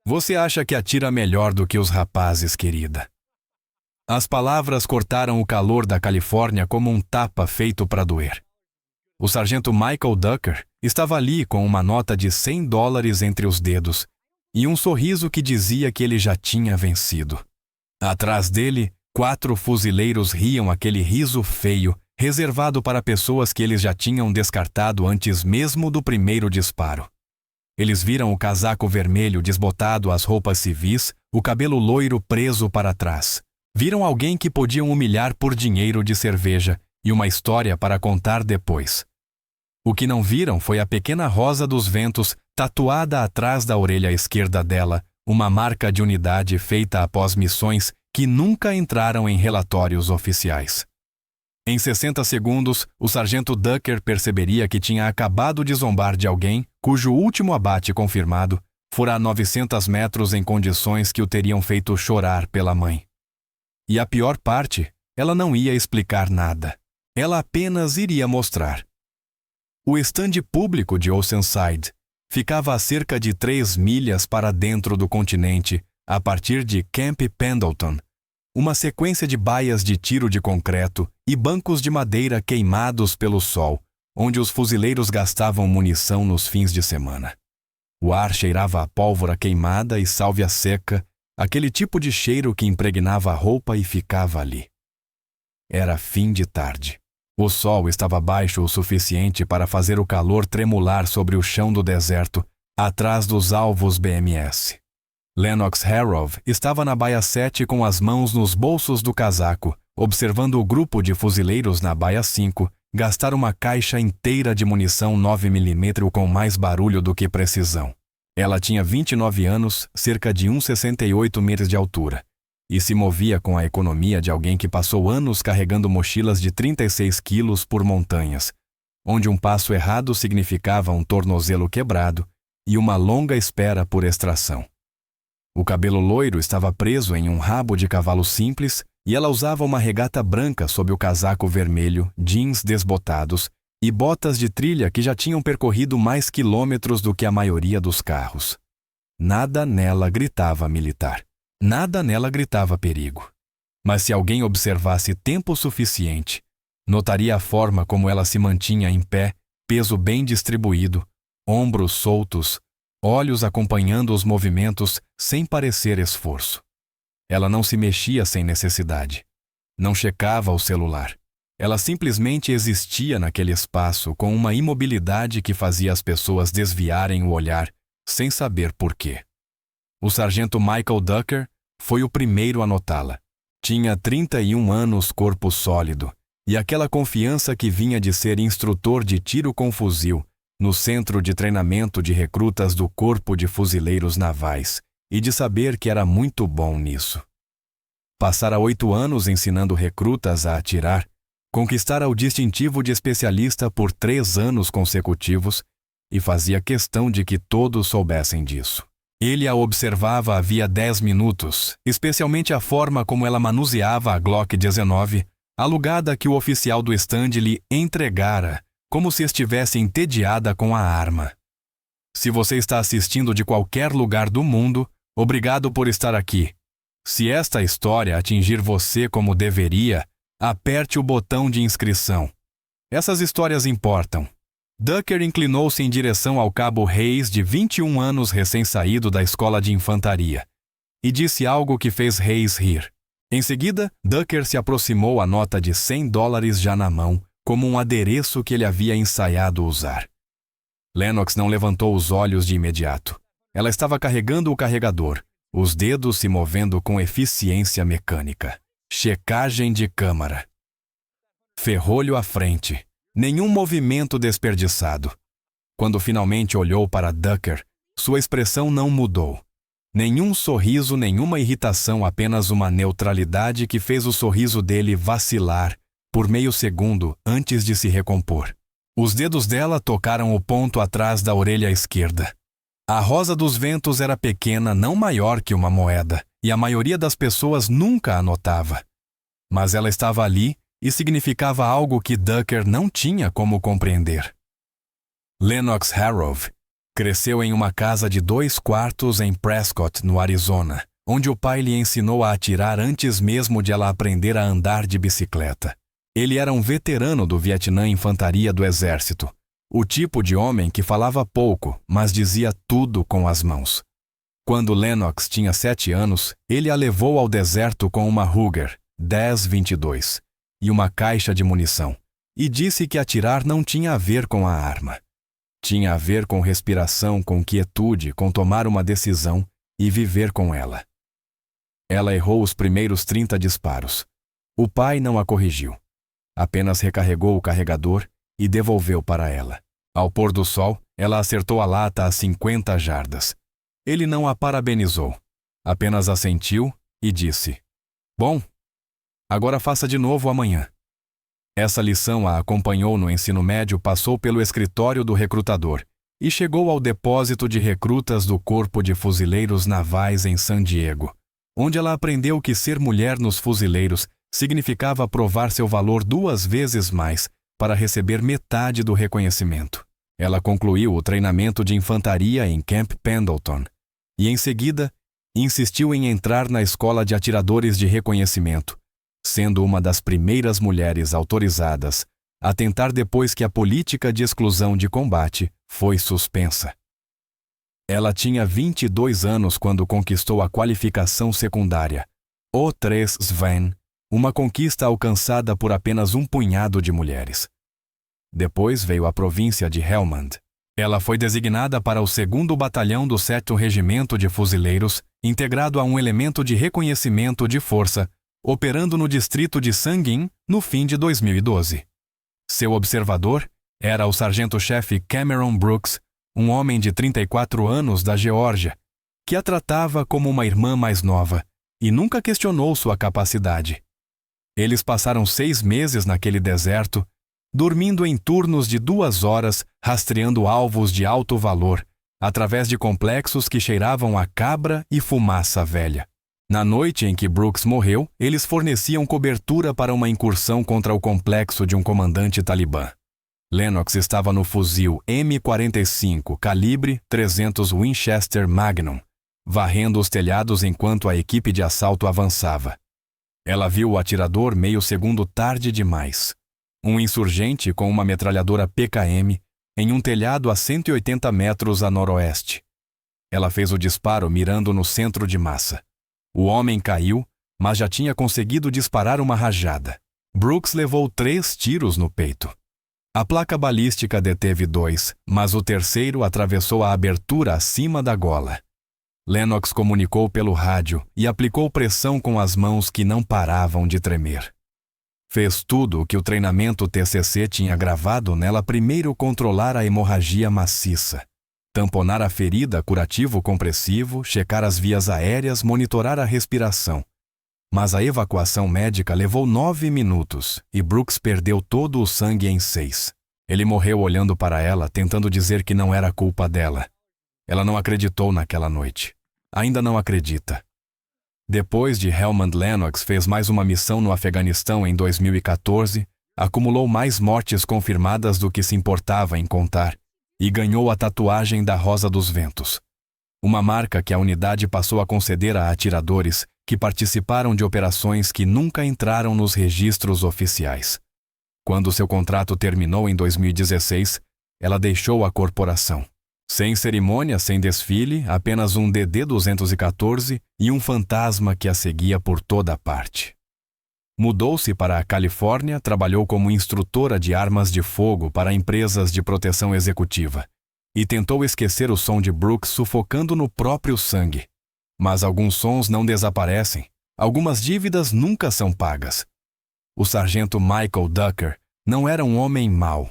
Você acha que atira melhor do que os rapazes, querida. As palavras cortaram o calor da Califórnia como um tapa feito para doer. O sargento Michael Ducker estava ali com uma nota de $100 entre os dedos e um sorriso que dizia que ele já tinha vencido. Atrás dele, 4 fuzileiros riam aquele riso feio, reservado para pessoas que eles já tinham descartado antes mesmo do primeiro disparo. Eles viram o casaco vermelho desbotado às roupas civis, o cabelo loiro preso para trás. Viram alguém que podiam humilhar por dinheiro de cerveja e uma história para contar depois. O que não viram foi a pequena rosa dos ventos tatuada atrás da orelha esquerda dela, uma marca de unidade feita após missões que nunca entraram em relatórios oficiais. Em 60 segundos, o sargento Ducker perceberia que tinha acabado de zombar de alguém cujo último abate confirmado fora a 900 metros em condições que o teriam feito chorar pela mãe. E a pior parte, ela não ia explicar nada. Ela apenas iria mostrar. O estande público de Oceanside ficava a cerca de 3 milhas para dentro do continente, a partir de Camp Pendleton, uma sequência de baias de tiro de concreto e bancos de madeira queimados pelo sol, onde os fuzileiros gastavam munição nos fins de semana. O ar cheirava a pólvora queimada e sálvia seca, aquele tipo de cheiro que impregnava a roupa e ficava ali. Era fim de tarde. O sol estava baixo o suficiente para fazer o calor tremular sobre o chão do deserto, atrás dos alvos BMS. Lennox Harrov estava na baia 7 com as mãos nos bolsos do casaco, observando o grupo de fuzileiros na baia 5 gastar uma caixa inteira de munição 9mm com mais barulho do que precisão. Ela tinha 29 anos, cerca de 1,68 metros de altura, e se movia com a economia de alguém que passou anos carregando mochilas de 36 quilos por montanhas, onde um passo errado significava um tornozelo quebrado e uma longa espera por extração. O cabelo loiro estava preso em um rabo de cavalo simples e ela usava uma regata branca sob o casaco vermelho, jeans desbotados e botas de trilha que já tinham percorrido mais quilômetros do que a maioria dos carros. Nada nela gritava militar. Nada nela gritava perigo. Mas se alguém observasse tempo suficiente, notaria a forma como ela se mantinha em pé, peso bem distribuído, ombros soltos, olhos acompanhando os movimentos sem parecer esforço. Ela não se mexia sem necessidade. Não checava o celular. Ela simplesmente existia naquele espaço com uma imobilidade que fazia as pessoas desviarem o olhar, sem saber por quê. O sargento Michael Ducker foi o primeiro a notá-la. Tinha 31 anos, corpo sólido, e aquela confiança que vinha de ser instrutor de tiro com fuzil no centro de treinamento de recrutas do Corpo de Fuzileiros Navais, e de saber que era muito bom nisso. Passara 8 anos ensinando recrutas a atirar, conquistara o distintivo de especialista por 3 anos consecutivos e fazia questão de que todos soubessem disso. Ele a observava havia 10 minutos, especialmente a forma como ela manuseava a Glock 19, alugada que o oficial do estande lhe entregara, como se estivesse entediada com a arma. Se você está assistindo de qualquer lugar do mundo, obrigado por estar aqui. Se esta história atingir você como deveria, aperte o botão de inscrição. Essas histórias importam. Ducker inclinou-se em direção ao cabo Reis, de 21 anos recém-saído da escola de infantaria, e disse algo que fez Reis rir. Em seguida, Ducker se aproximou a nota de $100 já na mão, como um adereço que ele havia ensaiado usar. Lennox não levantou os olhos de imediato. Ela estava carregando o carregador, os dedos se movendo com eficiência mecânica. Checagem de câmara. Ferrolho à frente. Nenhum movimento desperdiçado. Quando finalmente olhou para Ducker, sua expressão não mudou. Nenhum sorriso, nenhuma irritação, apenas uma neutralidade que fez o sorriso dele vacilar por meio segundo antes de se recompor. Os dedos dela tocaram o ponto atrás da orelha esquerda. A rosa dos ventos era pequena, não maior que uma moeda, e a maioria das pessoas nunca a notava. Mas ela estava ali e significava algo que Ducker não tinha como compreender. Lennox Harrov Cresceu em uma casa de 2 quartos em Prescott, no Arizona, onde o pai lhe ensinou a atirar antes mesmo de ela aprender a andar de bicicleta. Ele era um veterano do Vietnã Infantaria do Exército, o tipo de homem que falava pouco, mas dizia tudo com as mãos. Quando Lennox tinha 7 anos, ele a levou ao deserto com uma Ruger 10-22 e uma caixa de munição, e disse que atirar não tinha a ver com a arma. Tinha a ver com respiração, com quietude, com tomar uma decisão e viver com ela. Ela errou os primeiros 30 disparos. O pai não a corrigiu. Apenas recarregou o carregador e devolveu para ela. Ao pôr do sol, ela acertou a lata a 50 jardas. Ele não a parabenizou. Apenas assentiu e disse: "Bom, agora faça de novo amanhã." Essa lição a acompanhou no ensino médio, passou pelo escritório do recrutador e chegou ao depósito de recrutas do Corpo de Fuzileiros Navais em San Diego, onde ela aprendeu que ser mulher nos fuzileiros significava provar seu valor 2 vezes mais para receber metade do reconhecimento. Ela concluiu o treinamento de infantaria em Camp Pendleton e, em seguida, insistiu em entrar na escola de atiradores de reconhecimento, sendo uma das primeiras mulheres autorizadas a tentar depois que a política de exclusão de combate foi suspensa. Ela tinha 22 anos quando conquistou a qualificação secundária, O3 Sven, uma conquista alcançada por apenas um punhado de mulheres. Depois veio a província de Helmand. Ela foi designada para o 2º Batalhão do 7º Regimento de Fuzileiros, integrado a um elemento de reconhecimento de força, operando no distrito de Sangin no fim de 2012. Seu observador era o sargento-chefe Cameron Brooks, um homem de 34 anos da Geórgia, que a tratava como uma irmã mais nova e nunca questionou sua capacidade. Eles passaram 6 meses naquele deserto, dormindo em turnos de 2 horas, rastreando alvos de alto valor, através de complexos que cheiravam a cabra e fumaça velha. Na noite em que Brooks morreu, eles forneciam cobertura para uma incursão contra o complexo de um comandante talibã. Lennox estava no fuzil M45 calibre 300 Winchester Magnum, varrendo os telhados enquanto a equipe de assalto avançava. Ela viu o atirador meio segundo tarde demais. Um insurgente com uma metralhadora PKM em um telhado a 180 metros a noroeste. Ela fez o disparo mirando no centro de massa. O homem caiu, mas já tinha conseguido disparar uma rajada. Brooks levou 3 tiros no peito. A placa balística deteve 2, mas o terceiro atravessou a abertura acima da gola. Lennox comunicou pelo rádio e aplicou pressão com as mãos que não paravam de tremer. Fez tudo o que o treinamento TCC tinha gravado nela: primeiro controlar a hemorragia maciça, tamponar a ferida curativo compressivo, checar as vias aéreas, monitorar a respiração. Mas a evacuação médica levou 9 minutos e Brooks perdeu todo o sangue em 6. Ele morreu olhando para ela, tentando dizer que não era culpa dela. Ela não acreditou naquela noite. Ainda não acredita. Depois de Helmand, Lennox fez mais uma missão no Afeganistão em 2014, acumulou mais mortes confirmadas do que se importava em contar e ganhou a tatuagem da Rosa dos Ventos, uma marca que a unidade passou a conceder a atiradores que participaram de operações que nunca entraram nos registros oficiais. Quando seu contrato terminou em 2016, ela deixou a corporação. Sem cerimônia, sem desfile, apenas um DD-214 e um fantasma que a seguia por toda parte. Mudou-se para a Califórnia, trabalhou como instrutora de armas de fogo para empresas de proteção executiva e tentou esquecer o som de Brooks sufocando no próprio sangue. Mas alguns sons não desaparecem, algumas dívidas nunca são pagas. O sargento Michael Ducker não era um homem mau.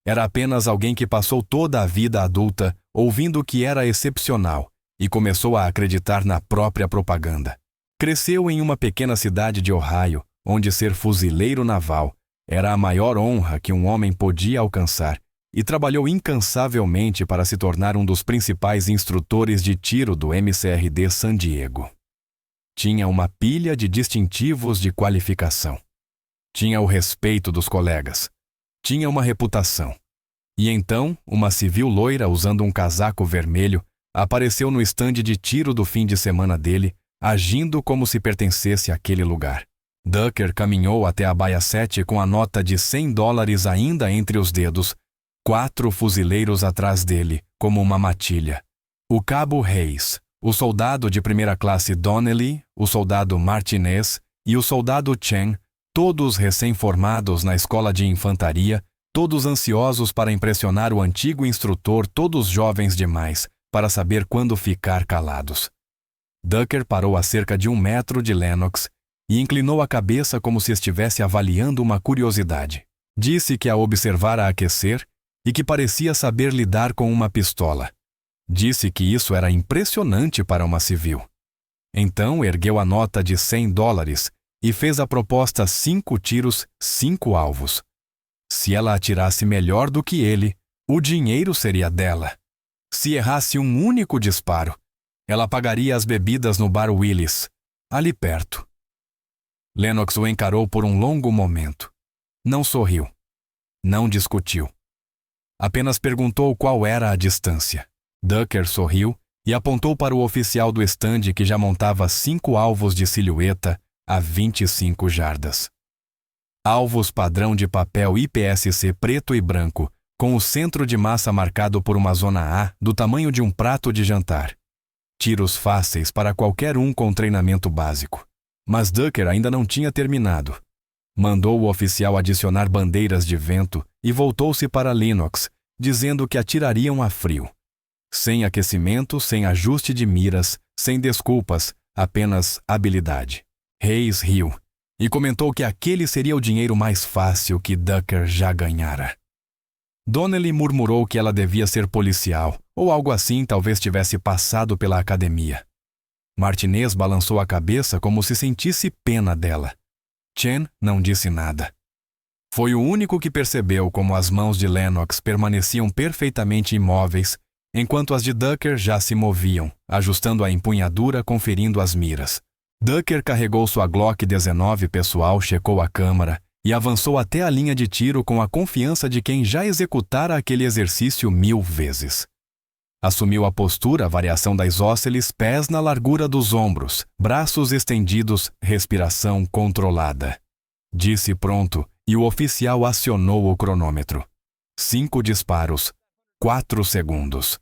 Era apenas alguém que passou toda a vida adulta ouvindo que era excepcional e começou a acreditar na própria propaganda. Cresceu em uma pequena cidade de Ohio, onde ser fuzileiro naval era a maior honra que um homem podia alcançar, e trabalhou incansavelmente para se tornar um dos principais instrutores de tiro do MCRD San Diego. Tinha uma pilha de distintivos de qualificação. Tinha o respeito dos colegas. Tinha uma reputação. E então, uma civil loira usando um casaco vermelho apareceu no estande de tiro do fim de semana dele, agindo como se pertencesse àquele lugar. Ducker caminhou até a baia 7 com a nota de $100 ainda entre os dedos, 4 fuzileiros atrás dele, como uma matilha. O cabo Hayes, o soldado de primeira classe Donnelly, o soldado Martinez e o soldado Chen, todos recém-formados na escola de infantaria, todos ansiosos para impressionar o antigo instrutor, todos jovens demais para saber quando ficar calados. Ducker parou a cerca de 1 metro de Lennox e inclinou a cabeça como se estivesse avaliando uma curiosidade. Disse que a observara aquecer e que parecia saber lidar com uma pistola. Disse que isso era impressionante para uma civil. Então ergueu a nota de $100 e fez a proposta: 5 tiros, 5 alvos. Se ela atirasse melhor do que ele, o dinheiro seria dela. Se errasse um único disparo, ela pagaria as bebidas no bar Willis, ali perto. Lennox o encarou por um longo momento. Não sorriu. Não discutiu. Apenas perguntou qual era a distância. Ducker sorriu e apontou para o oficial do estande que já montava 5 alvos de silhueta a 25 jardas. Alvos padrão de papel IPSC preto e branco, com o centro de massa marcado por uma zona A do tamanho de um prato de jantar. Tiros fáceis para qualquer um com treinamento básico. Mas Ducker ainda não tinha terminado. Mandou o oficial adicionar bandeiras de vento e voltou-se para Lennox, dizendo que atirariam a frio. Sem aquecimento, sem ajuste de miras, sem desculpas, apenas habilidade. Hayes riu e comentou que aquele seria o dinheiro mais fácil que Ducker já ganhara. Donnelly murmurou que ela devia ser policial, ou algo assim, talvez tivesse passado pela academia. Martinez balançou a cabeça como se sentisse pena dela. Chen não disse nada. Foi o único que percebeu como as mãos de Lennox permaneciam perfeitamente imóveis, enquanto as de Ducker já se moviam, ajustando a empunhadura, conferindo as miras. Ducker carregou sua Glock 19 pessoal, checou a câmara e avançou até a linha de tiro com a confiança de quem já executara aquele exercício 1000 vezes. Assumiu a postura, variação da isósceles, pés na largura dos ombros, braços estendidos, respiração controlada. Disse pronto e o oficial acionou o cronômetro. 5 disparos, 4 segundos.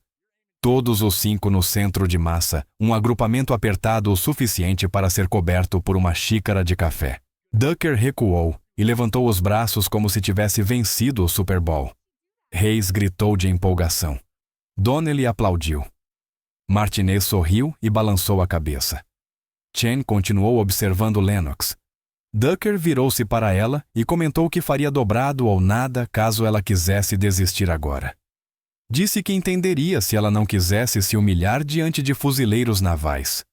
Todos os 5 no centro de massa, um agrupamento apertado o suficiente para ser coberto por uma xícara de café. Ducker recuou e levantou os braços como se tivesse vencido o Super Bowl. Hayes gritou de empolgação. Donnelly aplaudiu. Martinez sorriu e balançou a cabeça. Chen continuou observando Lennox. Ducker virou-se para ela e comentou que faria dobrado ou nada caso ela quisesse desistir agora. Disse que entenderia se ela não quisesse se humilhar diante de fuzileiros navais.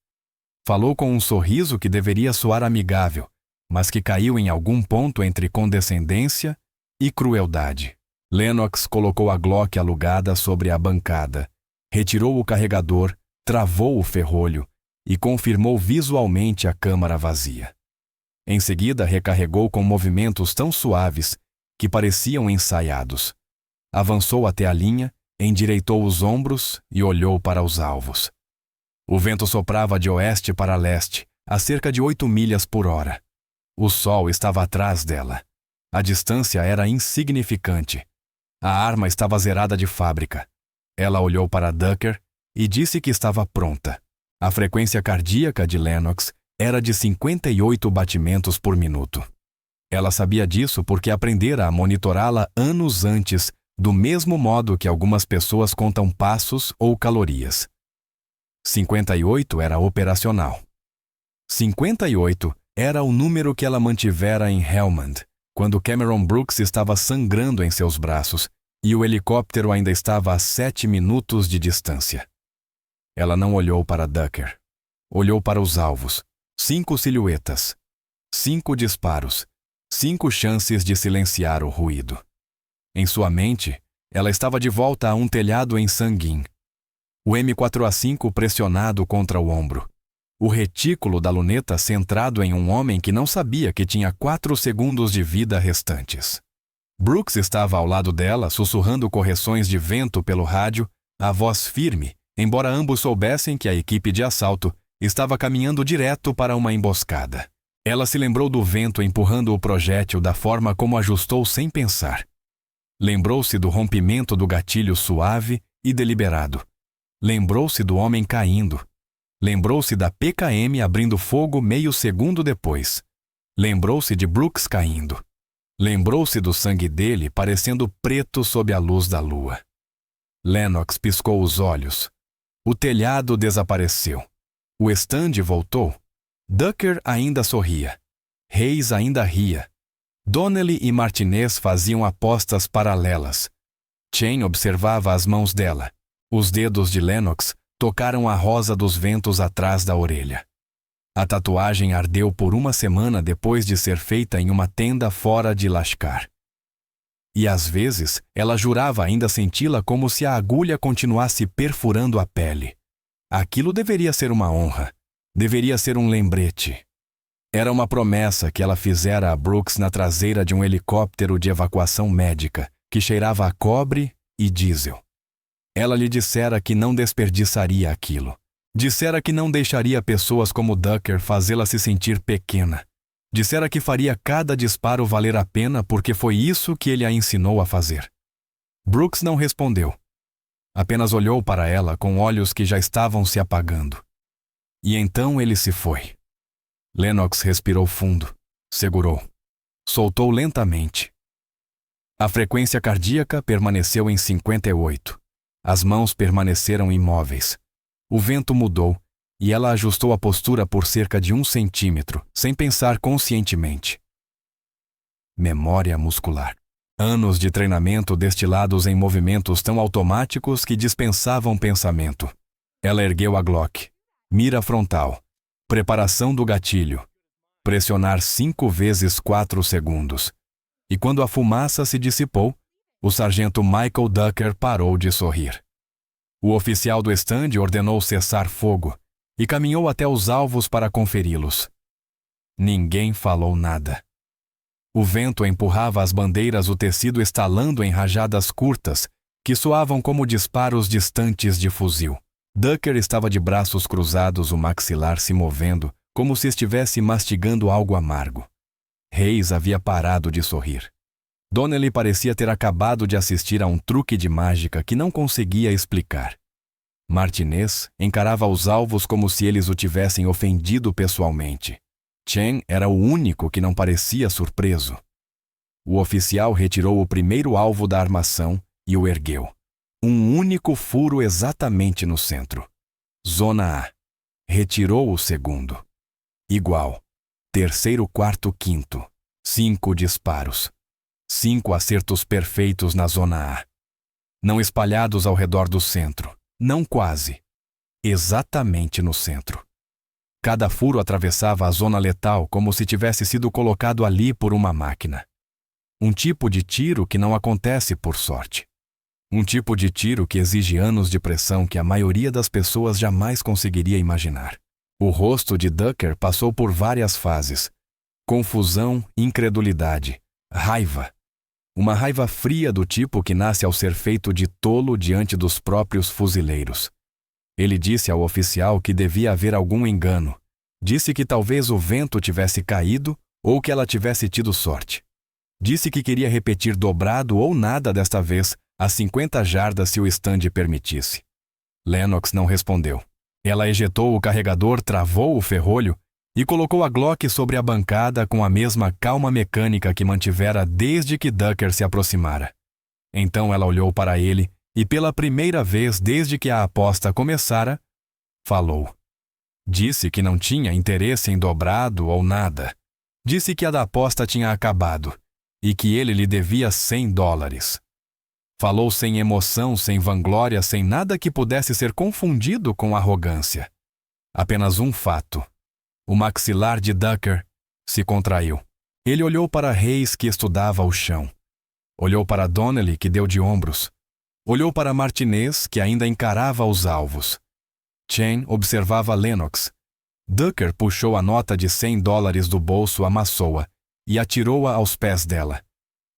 Falou com um sorriso que deveria soar amigável, mas que caiu em algum ponto entre condescendência e crueldade. Lennox colocou a Glock alugada sobre a bancada, retirou o carregador, travou o ferrolho e confirmou visualmente a câmara vazia. Em seguida, recarregou com movimentos tão suaves que pareciam ensaiados. Avançou até a linha, endireitou os ombros e olhou para os alvos. O vento soprava de oeste para leste, a cerca de 8 milhas por hora. O sol estava atrás dela. A distância era insignificante. A arma estava zerada de fábrica. Ela olhou para Ducker e disse que estava pronta. A frequência cardíaca de Lennox era de 58 batimentos por minuto. Ela sabia disso porque aprendera a monitorá-la anos antes, do mesmo modo que algumas pessoas contam passos ou calorias. 58 era operacional. 58 era o número que ela mantivera em Helmand, quando Cameron Brooks estava sangrando em seus braços e o helicóptero ainda estava a 7 minutos de distância. Ela não olhou para Ducker. Olhou para os alvos. 5 silhuetas. 5 disparos. 5 chances de silenciar o ruído. Em sua mente, ela estava de volta a um telhado em Sanguin. O M4A5 pressionado contra o ombro. O retículo da luneta centrado em um homem que não sabia que tinha 4 segundos de vida restantes. Brooks estava ao lado dela, sussurrando correções de vento pelo rádio, a voz firme, embora ambos soubessem que a equipe de assalto estava caminhando direto para uma emboscada. Ela se lembrou do vento empurrando o projétil da forma como ajustou sem pensar. Lembrou-se do rompimento do gatilho suave e deliberado. Lembrou-se do homem caindo. Lembrou-se da PKM abrindo fogo meio segundo depois. Lembrou-se de Brooks caindo. Lembrou-se do sangue dele parecendo preto sob a luz da lua. Lennox piscou os olhos. O telhado desapareceu. O estande voltou. Ducker ainda sorria. Hayes ainda ria. Donnelly e Martinez faziam apostas paralelas. Chen observava as mãos dela. Os dedos de Lennox tocaram a rosa dos ventos atrás da orelha. A tatuagem ardeu por uma semana depois de ser feita em uma tenda fora de Lashkar. E às vezes ela jurava ainda senti-la como se a agulha continuasse perfurando a pele. Aquilo deveria ser uma honra. Deveria ser um lembrete. Era uma promessa que ela fizera a Brooks na traseira de um helicóptero de evacuação médica, que cheirava a cobre e diesel. Ela lhe dissera que não desperdiçaria aquilo. Dissera que não deixaria pessoas como Ducker fazê-la se sentir pequena. Dissera que faria cada disparo valer a pena porque foi isso que ele a ensinou a fazer. Brooks não respondeu. Apenas olhou para ela com olhos que já estavam se apagando. E então ele se foi. Lennox respirou fundo, segurou. Soltou lentamente. A frequência cardíaca permaneceu em 58. As mãos permaneceram imóveis. O vento mudou, e ela ajustou a postura por cerca de 1 centímetro, sem pensar conscientemente. Memória muscular. Anos de treinamento destilados em movimentos tão automáticos que dispensavam pensamento. Ela ergueu a Glock. Mira frontal. Preparação do gatilho. Pressionar 5 vezes 4 segundos. E quando a fumaça se dissipou, o sargento Michael Ducker parou de sorrir. O oficial do estande ordenou cessar fogo e caminhou até os alvos para conferi-los. Ninguém falou nada. O vento empurrava às bandeiras o tecido estalando em rajadas curtas que soavam como disparos distantes de fuzil. Ducker estava de braços cruzados, o maxilar se movendo, como se estivesse mastigando algo amargo. Hayes havia parado de sorrir. Donnelly parecia ter acabado de assistir a um truque de mágica que não conseguia explicar. Martinez encarava os alvos como se eles o tivessem ofendido pessoalmente. Chen era o único que não parecia surpreso. O oficial retirou o primeiro alvo da armação e o ergueu. Um único furo exatamente no centro. Zona A. Retirou o segundo. Igual. Terceiro, quarto, quinto. 5 disparos. 5 acertos perfeitos na zona A. Não espalhados ao redor do centro. Não quase. Exatamente no centro. Cada furo atravessava a zona letal como se tivesse sido colocado ali por uma máquina. Um tipo de tiro que não acontece por sorte. Um tipo de tiro que exige anos de pressão que a maioria das pessoas jamais conseguiria imaginar. O rosto de Ducker passou por várias fases. Confusão, incredulidade, raiva. Uma raiva fria do tipo que nasce ao ser feito de tolo diante dos próprios fuzileiros. Ele disse ao oficial que devia haver algum engano. Disse que talvez o vento tivesse caído ou que ela tivesse tido sorte. Disse que queria repetir dobrado ou nada desta vez, a 50 jardas se o estande permitisse. Lennox não respondeu. Ela ejetou o carregador, travou o ferrolho e colocou a Glock sobre a bancada com a mesma calma mecânica que mantivera desde que Ducker se aproximara. Então ela olhou para ele e, pela primeira vez desde que a aposta começara, falou. Disse que não tinha interesse em dobrado ou nada. Disse que a da aposta tinha acabado e que ele lhe devia $100. Falou sem emoção, sem vanglória, sem nada que pudesse ser confundido com arrogância. Apenas um fato. O maxilar de Ducker se contraiu. Ele olhou para Hayes, que estudava o chão. Olhou para Donnelly, que deu de ombros. Olhou para Martinez, que ainda encarava os alvos. Chen observava Lennox. Ducker puxou a nota de $100 do bolso, amassou-a e atirou-a aos pés dela.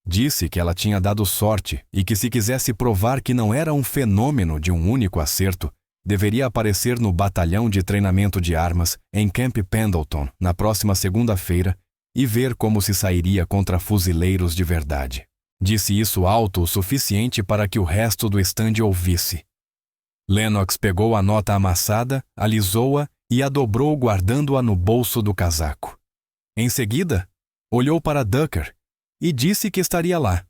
Disse que ela tinha dado sorte e que se quisesse provar que não era um fenômeno de um único acerto, deveria aparecer no batalhão de treinamento de armas em Camp Pendleton na próxima segunda-feira e ver como se sairia contra fuzileiros de verdade. Disse isso alto o suficiente para que o resto do estande ouvisse. Lennox pegou a nota amassada, alisou-a e a dobrou guardando-a no bolso do casaco. Em seguida, olhou para Ducker e disse que estaria lá.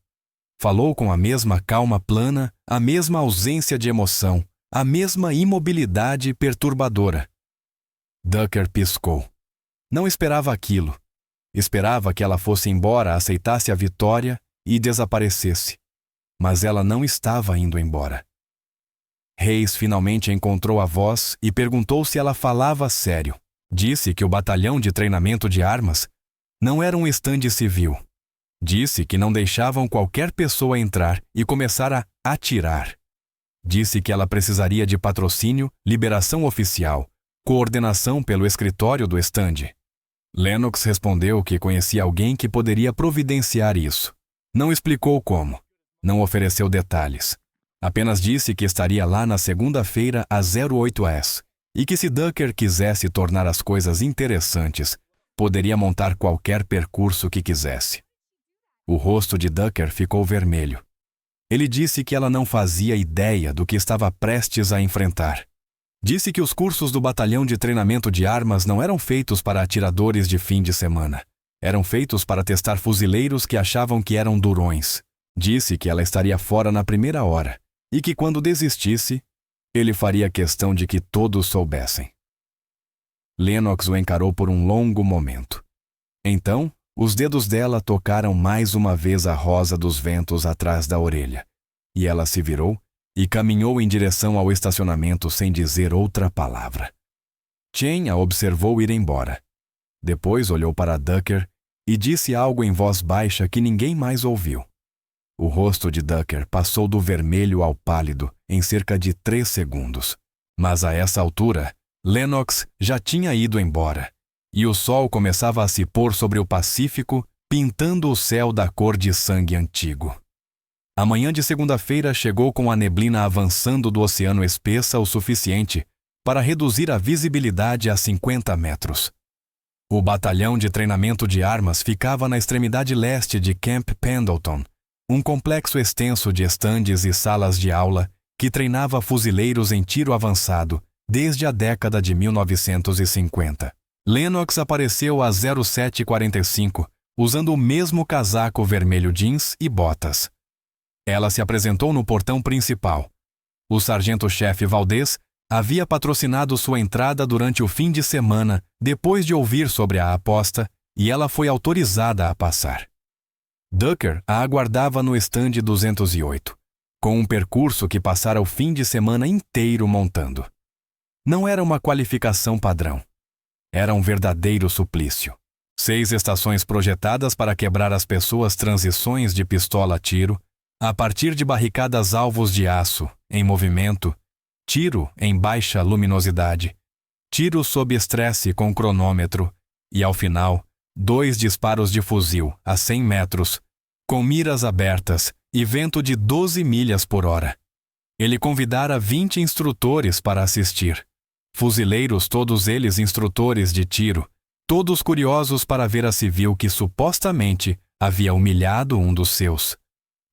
Falou com a mesma calma plana, a mesma ausência de emoção, a mesma imobilidade perturbadora. Ducker piscou. Não esperava aquilo. Esperava que ela fosse embora, aceitasse a vitória e desaparecesse. Mas ela não estava indo embora. Hayes finalmente encontrou a voz e perguntou se ela falava sério. Disse que o batalhão de treinamento de armas não era um estande civil. Disse que não deixavam qualquer pessoa entrar e começar a atirar. Disse que ela precisaria de patrocínio, liberação oficial, coordenação pelo escritório do estande. Lennox respondeu que conhecia alguém que poderia providenciar isso. Não explicou como. Não ofereceu detalhes. Apenas disse que estaria lá na segunda-feira às 08h e que se Ducker quisesse tornar as coisas interessantes, poderia montar qualquer percurso que quisesse. O rosto de Ducker ficou vermelho. Ele disse que ela não fazia ideia do que estava prestes a enfrentar. Disse que os cursos do batalhão de treinamento de armas não eram feitos para atiradores de fim de semana. Eram feitos para testar fuzileiros que achavam que eram durões. Disse que ela estaria fora na primeira hora e que quando desistisse, ele faria questão de que todos soubessem. Lennox o encarou por um longo momento. Então, os dedos dela tocaram mais uma vez a rosa dos ventos atrás da orelha, e ela se virou e caminhou em direção ao estacionamento sem dizer outra palavra. Chen a observou ir embora. Depois olhou para Ducker e disse algo em voz baixa que ninguém mais ouviu. O rosto de Ducker passou do vermelho ao pálido em cerca de 3 segundos. Mas a essa altura, Lennox já tinha ido embora, e o sol começava a se pôr sobre o Pacífico, pintando o céu da cor de sangue antigo. A manhã de segunda-feira chegou com a neblina avançando do oceano espessa o suficiente para reduzir a visibilidade a 50 metros. O batalhão de treinamento de armas ficava na extremidade leste de Camp Pendleton, um complexo extenso de estandes e salas de aula que treinava fuzileiros em tiro avançado desde a década de 1950. Lennox apareceu às 07h45, usando o mesmo casaco vermelho jeans e botas. Ela se apresentou no portão principal. O sargento-chefe Valdez havia patrocinado sua entrada durante o fim de semana depois de ouvir sobre a aposta e ela foi autorizada a passar. Ducker a aguardava no estande 208, com um percurso que passara o fim de semana inteiro montando. Não era uma qualificação padrão. Era um verdadeiro suplício. 6 estações projetadas para quebrar as pessoas transições de pistola a tiro, a partir de barricadas alvos de aço, em movimento, tiro em baixa luminosidade, tiro sob estresse com cronômetro e, ao final, 2 disparos de fuzil a 100 metros, com miras abertas e vento de 12 milhas por hora. Ele convidara 20 instrutores para assistir. Fuzileiros, todos eles instrutores de tiro, todos curiosos para ver a civil que supostamente havia humilhado um dos seus.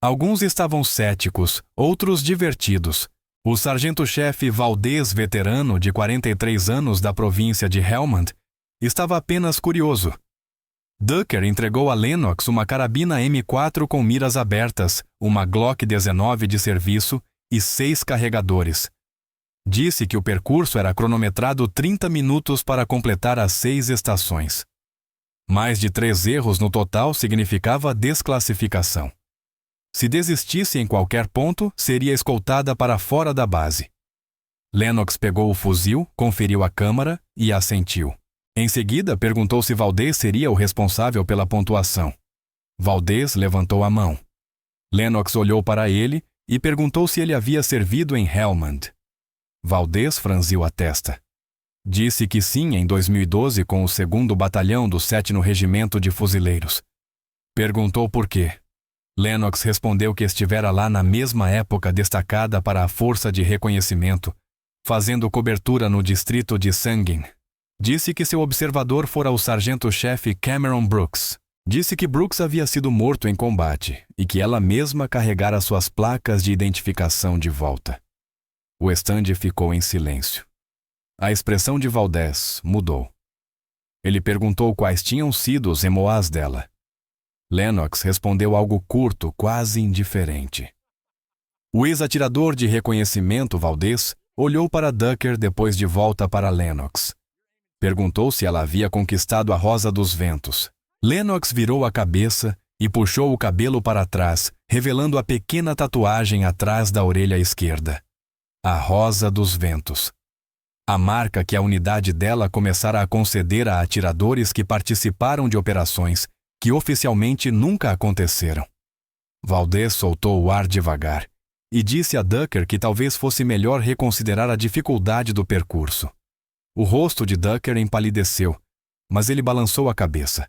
Alguns estavam céticos, outros divertidos. O sargento-chefe Valdez, veterano de 43 anos da província de Helmand, estava apenas curioso. Ducker entregou a Lennox uma carabina M4 com miras abertas, uma Glock 19 de serviço e 6 carregadores. Disse que o percurso era cronometrado 30 minutos para completar as 6 estações. Mais de 3 erros no total significava desclassificação. Se desistisse em qualquer ponto, seria escoltada para fora da base. Lennox pegou o fuzil, conferiu a câmara e assentiu. Em seguida, perguntou se Valdez seria o responsável pela pontuação. Valdez levantou a mão. Lennox olhou para ele e perguntou se ele havia servido em Helmand. Valdez franziu a testa. Disse que sim em 2012 com o 2º Batalhão do 7º Regimento de Fuzileiros. Perguntou por quê. Lennox respondeu que estivera lá na mesma época destacada para a força de reconhecimento, fazendo cobertura no distrito de Sangin. Disse que seu observador fora o sargento-chefe Cameron Brooks. Disse que Brooks havia sido morto em combate e que ela mesma carregara suas placas de identificação de volta. O estande ficou em silêncio. A expressão de Valdez mudou. Ele perguntou quais tinham sido os emoás dela. Lennox respondeu algo curto, quase indiferente. O ex-atirador de reconhecimento Valdez olhou para Ducker depois de volta para Lennox. Perguntou se ela havia conquistado a Rosa dos Ventos. Lennox virou a cabeça e puxou o cabelo para trás, revelando a pequena tatuagem atrás da orelha esquerda. A Rosa dos Ventos. A marca que a unidade dela começara a conceder a atiradores que participaram de operações que oficialmente nunca aconteceram. Valdez soltou o ar devagar e disse a Ducker que talvez fosse melhor reconsiderar a dificuldade do percurso. O rosto de Ducker empalideceu, mas ele balançou a cabeça.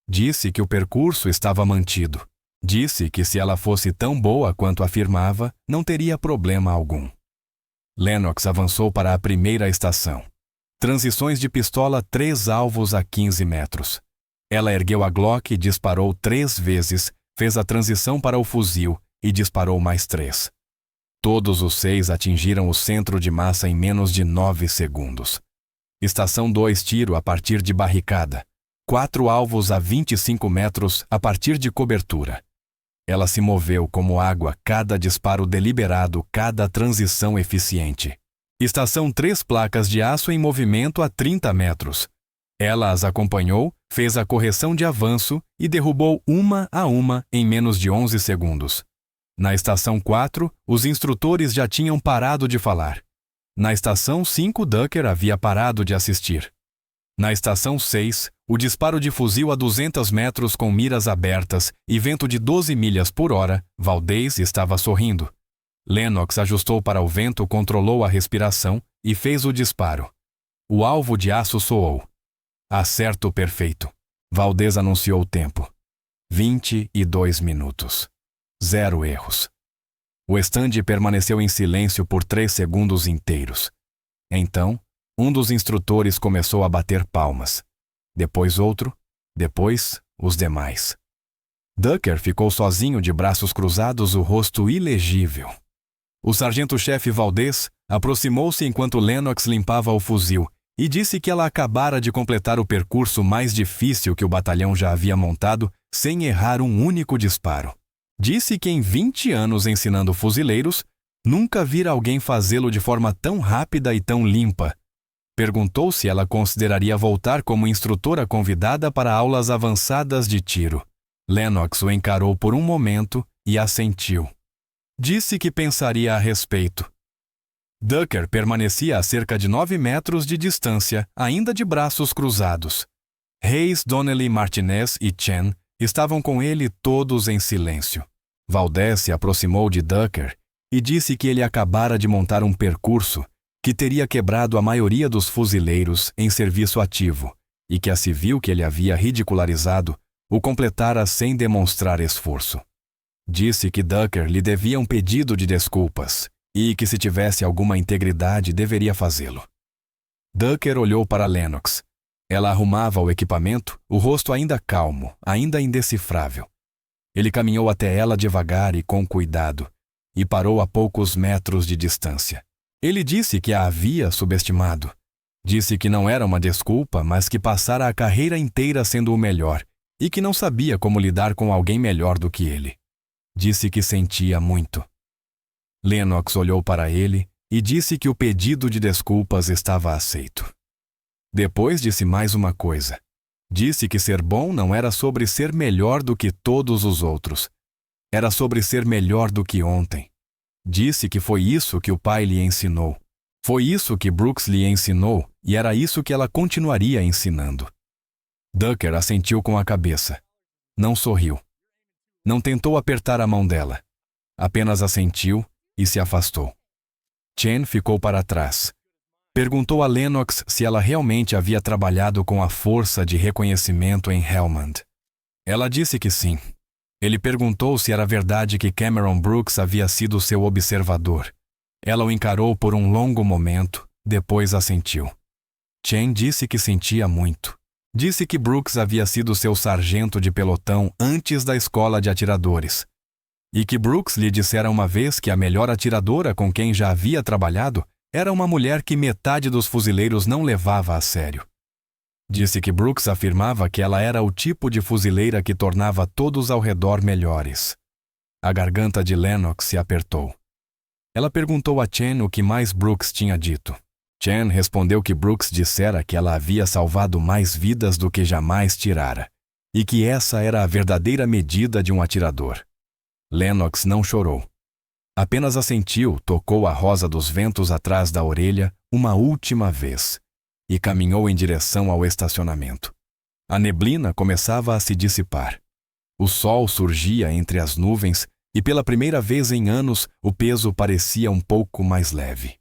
Disse que o percurso estava mantido. Disse que se ela fosse tão boa quanto afirmava, não teria problema algum. Lennox avançou para a primeira estação. Transições de pistola 3 alvos a 15 metros. Ela ergueu a Glock e disparou 3 vezes, fez a transição para o fuzil e disparou mais 3. Todos os 6 atingiram o centro de massa em menos de 9 segundos. Estação 2 tiro a partir de barricada. 4 alvos a 25 metros a partir de cobertura. Ela se moveu como água, cada disparo deliberado, cada transição eficiente. Estação 3 placas de aço em movimento a 30 metros. Ela as acompanhou, fez a correção de avanço e derrubou uma a uma em menos de 11 segundos. Na estação 4, os instrutores já tinham parado de falar. Na estação 5, Ducker havia parado de assistir. Na estação 6, o disparo de fuzil a 200 metros com miras abertas e vento de 12 milhas por hora, Valdez estava sorrindo. Lennox ajustou para o vento, controlou a respiração e fez o disparo. O alvo de aço soou. Acerto perfeito. Valdez anunciou o tempo. 22 minutos. 0 erros. O estande permaneceu em silêncio por 3 segundos inteiros. Então, um dos instrutores começou a bater palmas. Depois outro, depois os demais. Ducker ficou sozinho de braços cruzados, o rosto ilegível. O sargento-chefe Valdez aproximou-se enquanto Lennox limpava o fuzil e disse que ela acabara de completar o percurso mais difícil que o batalhão já havia montado sem errar um único disparo. Disse que em 20 anos ensinando fuzileiros, nunca vira alguém fazê-lo de forma tão rápida e tão limpa. Perguntou se ela consideraria voltar como instrutora convidada para aulas avançadas de tiro. Lennox o encarou por um momento e assentiu. Disse que pensaria a respeito. Ducker permanecia a cerca de 9 metros de distância, ainda de braços cruzados. Hayes, Donnelly, Martinez e Chen estavam com ele todos em silêncio. Valdez se aproximou de Ducker e disse que ele acabara de montar um percurso que teria quebrado a maioria dos fuzileiros em serviço ativo e que a civil que ele havia ridicularizado o completara sem demonstrar esforço. Disse que Ducker lhe devia um pedido de desculpas e que se tivesse alguma integridade deveria fazê-lo. Ducker olhou para Lennox. Ela arrumava o equipamento, o rosto ainda calmo, ainda indecifrável. Ele caminhou até ela devagar e com cuidado, e parou a poucos metros de distância. Ele disse que a havia subestimado. Disse que não era uma desculpa, mas que passara a carreira inteira sendo o melhor, e que não sabia como lidar com alguém melhor do que ele. Disse que sentia muito. Lennox olhou para ele e disse que o pedido de desculpas estava aceito. Depois disse mais uma coisa. Disse que ser bom não era sobre ser melhor do que todos os outros. Era sobre ser melhor do que ontem. Disse que foi isso que o pai lhe ensinou. Foi isso que Brooks lhe ensinou e era isso que ela continuaria ensinando. Ducker assentiu com a cabeça. Não sorriu. Não tentou apertar a mão dela. Apenas assentiu e se afastou. Chen ficou para trás. Perguntou a Lennox se ela realmente havia trabalhado com a força de reconhecimento em Helmand. Ela disse que sim. Ele perguntou se era verdade que Cameron Brooks havia sido seu observador. Ela o encarou por um longo momento, depois assentiu. Chen disse que sentia muito. Disse que Brooks havia sido seu sargento de pelotão antes da escola de atiradores. E que Brooks lhe dissera uma vez que a melhor atiradora com quem já havia trabalhado era uma mulher que metade dos fuzileiros não levava a sério. Disse que Brooks afirmava que ela era o tipo de fuzileira que tornava todos ao redor melhores. A garganta de Lennox se apertou. Ela perguntou a Chen o que mais Brooks tinha dito. Chen respondeu que Brooks dissera que ela havia salvado mais vidas do que jamais tirara, e que essa era a verdadeira medida de um atirador. Lennox não chorou. Apenas assentiu, tocou a rosa dos ventos atrás da orelha uma última vez e caminhou em direção ao estacionamento. A neblina começava a se dissipar. O sol surgia entre as nuvens e pela primeira vez em anos o peso parecia um pouco mais leve.